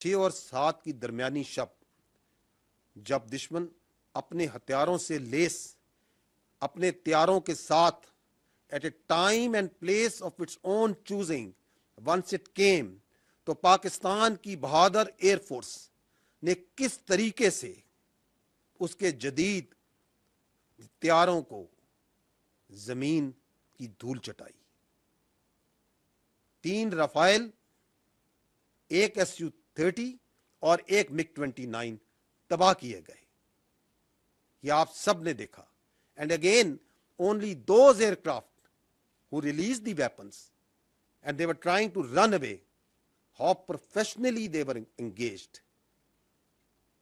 6 اور 7 کی درمیانی شب جب دشمن اپنے ہتھیاروں سے لیس اپنے تیاروں کے ساتھ at a time and place of its own choosing once it came, تو پاکستان کی بہادر ایئر فورس نے کس طریقے سے اس کے جدید تیاروں کو زمین کی دھول چٹائی. 3 رافائل، ایک SU-30 اور ایک MiG-29 تباہ کیے گئے. یہ آپ سب نے دیکھا. And again only those aircraft who released the weapons and they were trying to run away, how professionally they were engaged.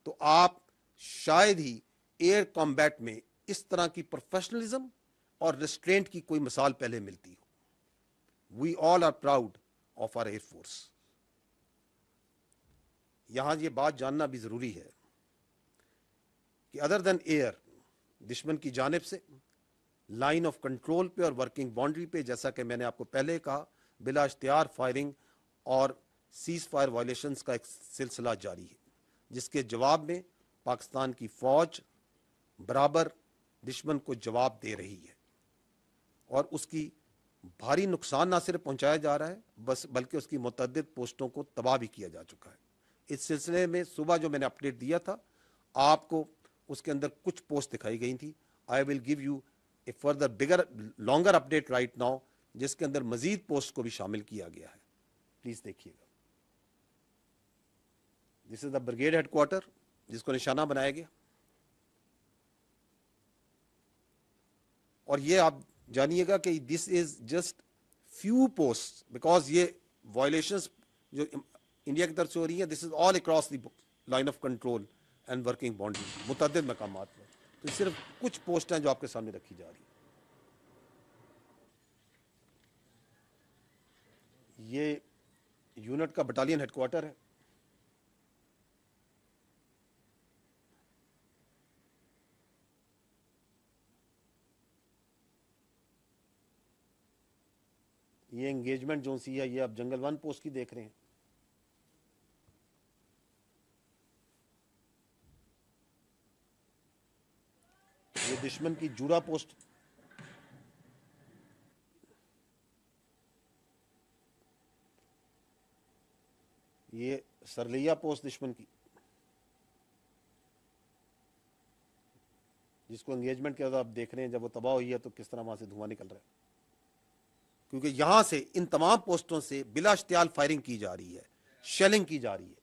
تو آپ شاید ہی ایئر کمبیٹ میں اس طرح کی پروفیشنلزم اور ریسٹرینٹ کی کوئی مثال پہلے ملتی ہو. We all are proud of our air force. یہاں یہ بات جاننا بھی ضروری ہے کہ ادر دین ایئر، دشمن کی جانب سے لائن آف کنٹرول پہ اور ورکنگ باؤنڈری پہ، جیسا کہ میں نے آپ کو پہلے کہا، بلا اشتہار فائرنگ اور سیز فائر وائلیشنز کا ایک سلسلہ جاری ہے، جس کے جواب میں پاکستان کی فوج برابر دشمن کو جواب دے رہی ہے، اور اس کی بھاری نقصان نہ صرف پہنچایا جا رہا ہے بلکہ اس کی متعدد پوسٹوں کو تباہ بھی کیا جا چکا ہے. اس سلسلے میں صبح جو میں نے اپڈیٹ دیا تھا آپ کو، اس کے اندر کچھ پوسٹ دکھائی گئی تھی. I will give you a further bigger longer update right now, جس کے اندر مزید پوسٹ کو بھی شامل کیا گیا ہے. پلیز دیکھیے گا. دس از دا بریگیڈ ہیڈ کوارٹر جس کو نشانہ بنایا گیا. اور یہ آپ جانیے گا کہ this is just few post, because یہ وائلیشنس جو انڈیا کی طرف سے ہو رہی ہیں، this is all across the line of control and working boundary, متعدد مقامات پر. تو صرف کچھ پوسٹ ہیں جو آپ کے سامنے رکھی جا رہی ہیں. یہ یونٹ کا بٹالین ہیڈ کوارٹر ہے. یہ انگیجمنٹ جو سی ہے یہ آپ جنگل 1 پوسٹ کی دیکھ رہے ہیں. یہ دشمن کی جوڑا پوسٹ، یہ سرلیا پوسٹ دشمن کی، جس کو انگیجمنٹ کے بعد آپ دیکھ رہے ہیں جب وہ تباہ ہوئی ہے تو کس طرح وہاں سے دھواں نکل رہا ہے. کیونکہ یہاں سے ان تمام پوسٹوں سے بلا اشتعال فائرنگ کی جا رہی ہے، شیلنگ کی جا رہی ہے.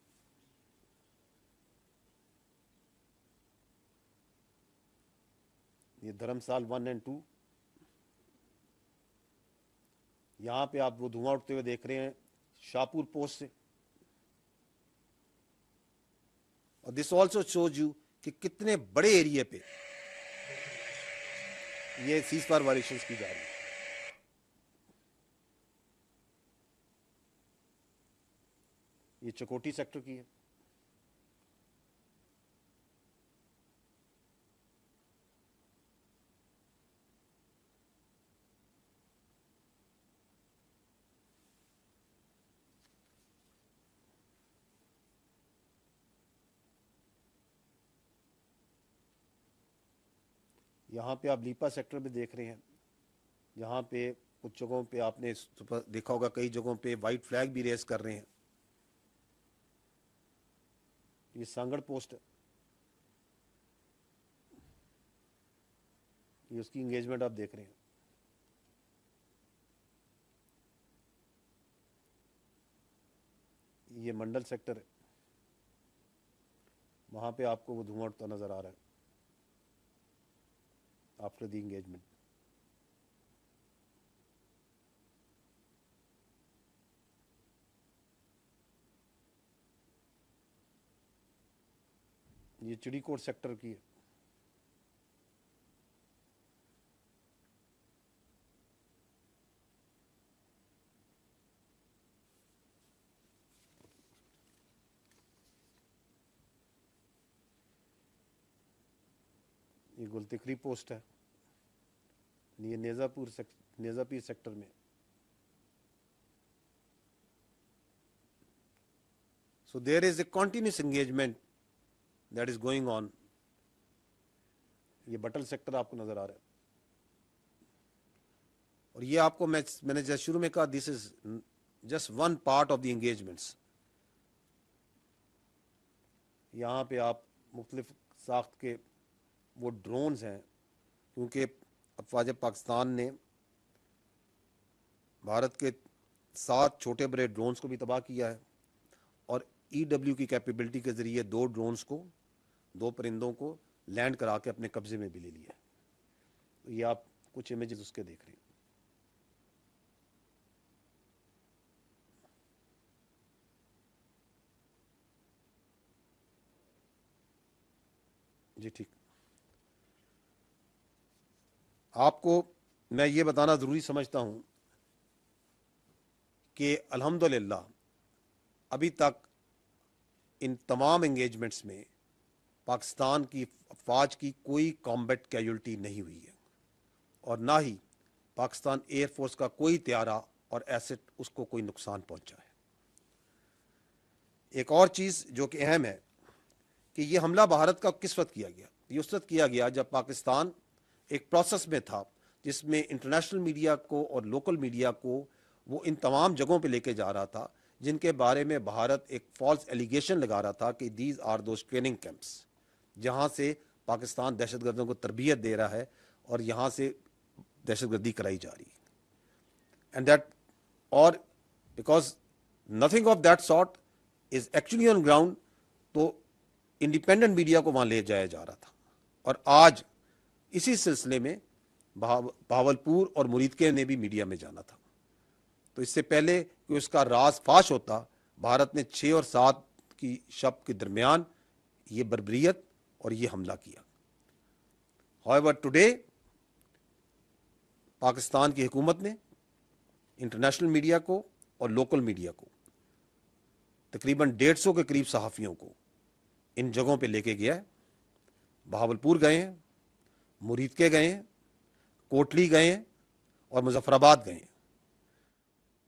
یہ دھرمسال 1 اور 2، یہاں پہ آپ وہ دھواں اٹھتے ہوئے دیکھ رہے ہیں شاہپور پوسٹ سے. اور دس آلسو شوز یو کہ کتنے بڑے ایریے پہ یہ سیز فائر وائلیشنز کی جا رہی ہے. یہ چکوٹی سیکٹر کی ہے. یہاں پہ آپ لیپا سیکٹر میں دیکھ رہے ہیں، یہاں پہ کچھ جگہوں پہ آپ نے دیکھا ہوگا کئی جگہوں پہ وائٹ فلیگ بھی ریز کر رہے ہیں. یہ سانگڑ پوسٹ ہے، یہ اس کی انگیجمنٹ آپ دیکھ رہے ہیں. یہ منڈل سیکٹر ہے، وہاں پہ آپ کو وہ دھواں اٹھتا نظر آ رہا ہے آفٹر دی انگیجمنٹ. یہ چڑی کوٹ سیکٹر کی ہے. یہ گلتکری پوسٹ ہے. یہ نیزا پیر سیکٹر میں. So there is a continuous engagement that is going on. یہ بٹل سیکٹر آپ کو نظر آ رہا ہے, اور یہ آپ کو میں نے جیسے شروع میں کہا, this is just one part of the engagements. یہاں پہ آپ مختلف ساخت کے وہ ڈرونز ہیں, کیونکہ افواج پاکستان نے بھارت کے 7 چھوٹے بڑے ڈرونز کو بھی تباہ کیا ہے, اور EW کی کیپیبلٹی کے ذریعے 2 ڈرونز کو, 2 پرندوں کو لینڈ کرا کے اپنے قبضے میں بھی لے لیا. تو یہ آپ کچھ امیجز اس کے دیکھ رہے ہیں. جی ٹھیک. آپ کو میں یہ بتانا ضروری سمجھتا ہوں کہ الحمدللہ ابھی تک ان تمام انگیجمنٹس میں پاکستان کی افواج کی کوئی کامبیٹ کیجولٹی نہیں ہوئی ہے, اور نہ ہی پاکستان ایئر فورس کا کوئی طیارہ اور ایسٹ اس کو کوئی نقصان پہنچا ہے. ایک اور چیز جو کہ اہم ہے کہ یہ حملہ بھارت کا کس وقت کیا گیا. یہ اس وقت کیا گیا جب پاکستان ایک پروسیس میں تھا جس میں انٹرنیشنل میڈیا کو اور لوکل میڈیا کو وہ ان تمام جگہوں پہ لے کے جا رہا تھا جن کے بارے میں بھارت ایک فالس ایلیگیشن لگا رہا تھا کہ these are those training camps, جہاں سے پاکستان دہشت گردوں کو تربیت دے رہا ہے اور یہاں سے دہشت گردی کرائی جا رہی ہے. اینڈ دیٹ, اور because nothing of that sort is actually on ground, تو انڈیپینڈنٹ میڈیا کو وہاں لے جایا جا رہا تھا. اور آج اسی سلسلے میں بہاولپور اور مریدکے نے بھی میڈیا میں جانا تھا. تو اس سے پہلے کہ اس کا راز فاش ہوتا, بھارت نے 6 اور 7 کی شب کے درمیان یہ بربریت اور یہ حملہ کیا. However, today پاکستان کی حکومت نے انٹرنیشنل میڈیا کو اور لوکل میڈیا کو, تقریباً 150 کے قریب صحافیوں کو ان جگہوں پہ لے کے گیا ہے. بہاولپور گئے ہیں, مریدکے گئے ہیں, کوٹلی گئے ہیں اور مظفر آباد گئے ہیں,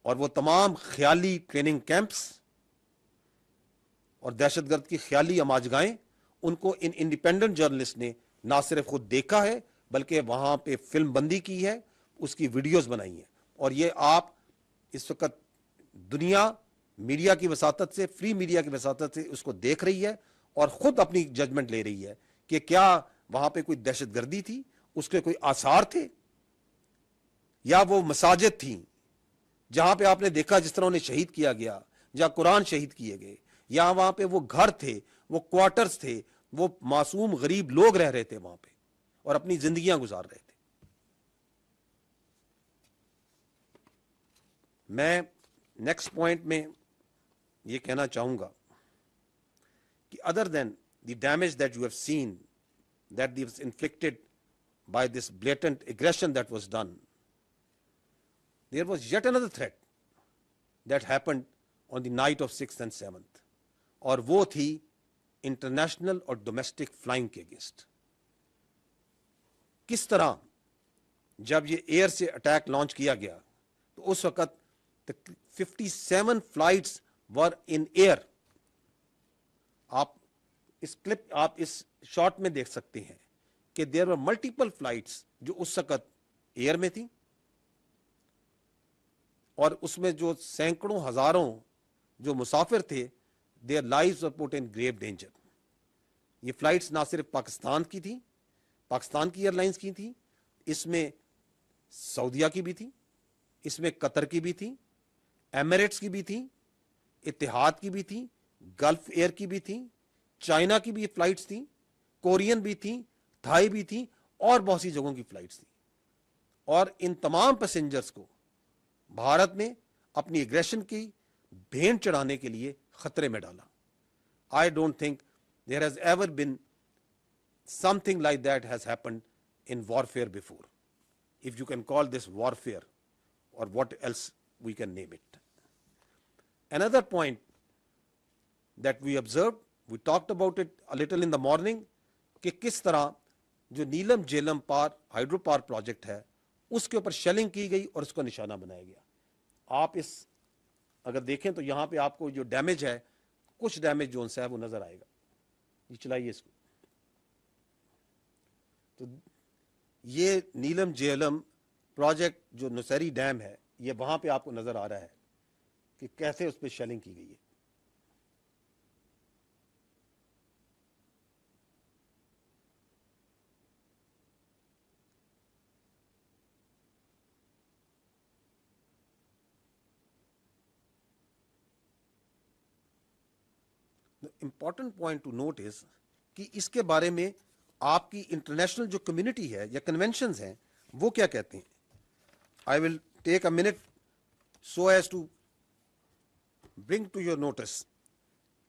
اور وہ تمام خیالی ٹریننگ کیمپس اور دہشت گرد کی خیالی اماجگاہیں, ان کو ان انڈیپینڈنٹ جرنلسٹ نے نہ صرف خود دیکھا ہے بلکہ وہاں پہ فلم بندی کی ہے, اس کی ویڈیوز بنائی ہیں. اور یہ آپ اس وقت دنیا میڈیا کی وساطت سے, فری میڈیا کی وساطت سے اس کو دیکھ رہی ہے اور خود اپنی ججمنٹ لے رہی ہے کہ کیا وہاں پہ کوئی دہشت گردی تھی, اس کے کوئی آثار تھے, یا وہ مساجد تھیں جہاں پہ آپ نے دیکھا جس طرح انہیں شہید کیا گیا, یا قرآن شہید کیے گئے, یا وہاں پہ وہ گھر تھے, وہ کوارٹرز تھے, وہ معصوم غریب لوگ رہ رہے تھے وہاں پہ اور اپنی زندگیاں گزار رہے تھے. میں نیکسٹ پوائنٹ میں یہ کہنا چاہوں گا کہ other than the damage that you have seen that was inflicted by this blatant aggression that was done, there was yet another threat that happened on the night of 6th and 7th, اور وہ تھی international اور domestic flying کے against. کس طرح جب یہ year سے اٹیک لانچ کیا گیا تو اس وقت 57 فلائٹس ور ان ایئر. آپ اس کلپ, آپ اس شارٹ میں دیکھ سکتے ہیں کہ دیر ور ملٹیپل فلائٹس جو اس وقت ایئر میں تھیں, اور اس میں جو سینکڑوں ہزاروں جو مسافر تھے, their lives were put in grave danger. یہ فلائٹس نہ صرف پاکستان کی تھیں, پاکستان کی ایئر لائنس کی تھیں, اس میں سعودیہ کی بھی تھیں, اس میں قطر کی بھی تھیں, ایمریٹس کی بھی تھیں, اتحاد کی بھی تھیں, گلف ایئر کی بھی تھیں, چائنا کی بھی فلائٹس تھیں, کورین بھی تھیں, تھائی بھی تھیں, اور بہت سی جگہوں کی فلائٹس تھیں. اور ان تمام پیسنجرز کو بھارت نے اپنی اگریشن کی بھینٹ چڑھانے کے لیے خطرے میں ڈالا. I don't think there has ever been something like that has happened in warfare before, if you can call this warfare, or what else we can name it. Another point that we observed, we talked about it a little in the morning, کہ کس طرح جو نیلم جیلم پار hydro پار project ہے اس کے اوپر shelling کی گئی اور اس کو نشانہ بنایا گیا. آپ اس اگر دیکھیں تو یہاں پہ آپ کو جو ڈیمیج ہے کچھ ڈیمیج جو ہے وہ نظر آئے گا. یہ چلائیے اس کو. تو یہ نیلم جہلم پروجیکٹ جو نوسیری ڈیم ہے یہ وہاں پہ آپ کو نظر آ رہا ہے کہ کیسے اس پہ شیلنگ کی گئی ہے. امپورٹنٹ پوائنٹ ٹو نوٹ از کہ اس کے بارے میں آپ کی انٹرنیشنل جو کمیونٹی ہے یا کنونشنز ہیں وہ کیا کہتے ہیں. I will take a minute so as to bring to your notice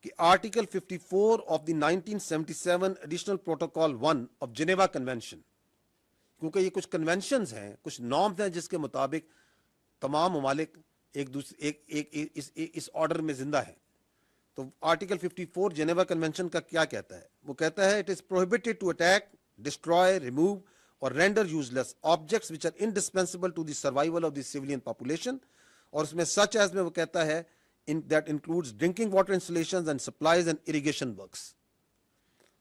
کہ article 54 of the 1977 additional protocol 1 of Geneva convention, کیونکہ یہ کچھ کنونشنز ہیں، کچھ نارمز ہیں جس کے مطابق تمام ممالک ایک دوسرے اس آرڈر میں زندہ ہیں. تو آرٹیکل 54 جنیوا کنونشن کا کیا کہتا ہے؟ وہ کہتا ہے it is prohibited to attack, destroy, remove or render useless objects which are indispensable to the survival of the civilian population. اور اس میں سچ ایز میں وہ کہتا ہے that includes drinking water installations and supplies and irrigation works.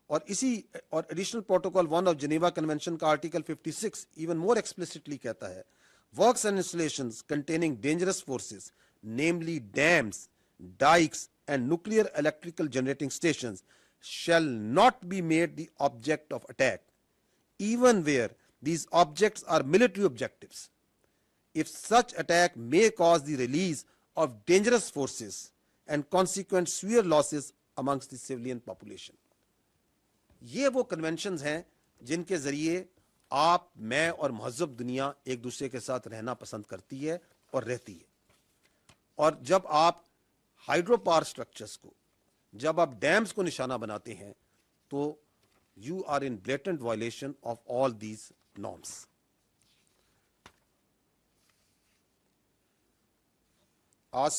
اور اسی اور additional protocol 1 of Geneva convention کا آرٹیکل 56 ایون مور ایکسپلسٹلی کہتا ہے works and installations containing dangerous forces namely dams, ڈائکس and nuclear electrical generating stations shall not be made the object of attack, even where these objects are military objectives, if such attack may cause the release of dangerous forces and consequent severe losses amongst the civilian population. یہ وہ conventions ہیں جن کے ذریعے آپ، میں اور مہذب دنیا ایک دوسرے کے ساتھ رہنا پسند کرتی ہے اور رہتی ہے. اور جب آپ ہائیڈرو پاور اسٹرکچرس کو، جب آپ ڈیمز کو نشانہ بناتے ہیں تو you are in blatant violation of all these norms. آج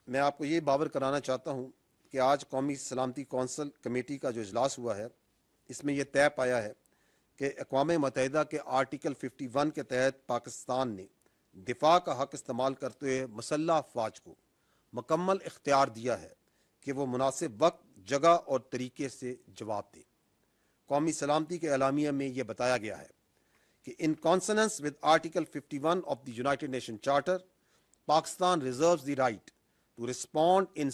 میں آپ کو یہ باور کرانا چاہتا ہوں کہ آج قومی سلامتی کونسل کمیٹی کا جو اجلاس ہوا ہے اس میں یہ طے پایا ہے کہ اقوام متحدہ کے آرٹیکل 51 کے تحت پاکستان نے دفاع کا حق استعمال کرتے ہوئے مسلح افواج کو مکمل اختیار دیا ہے کہ وہ مناسب وقت، جگہ اور طریقے سے جواب دے. قومی سلامتی کے اعلامیہ میں یہ بتایا گیا ہے کہ in consonance with article 51 of the United Nation charter, Pakistan reserves the right to respond in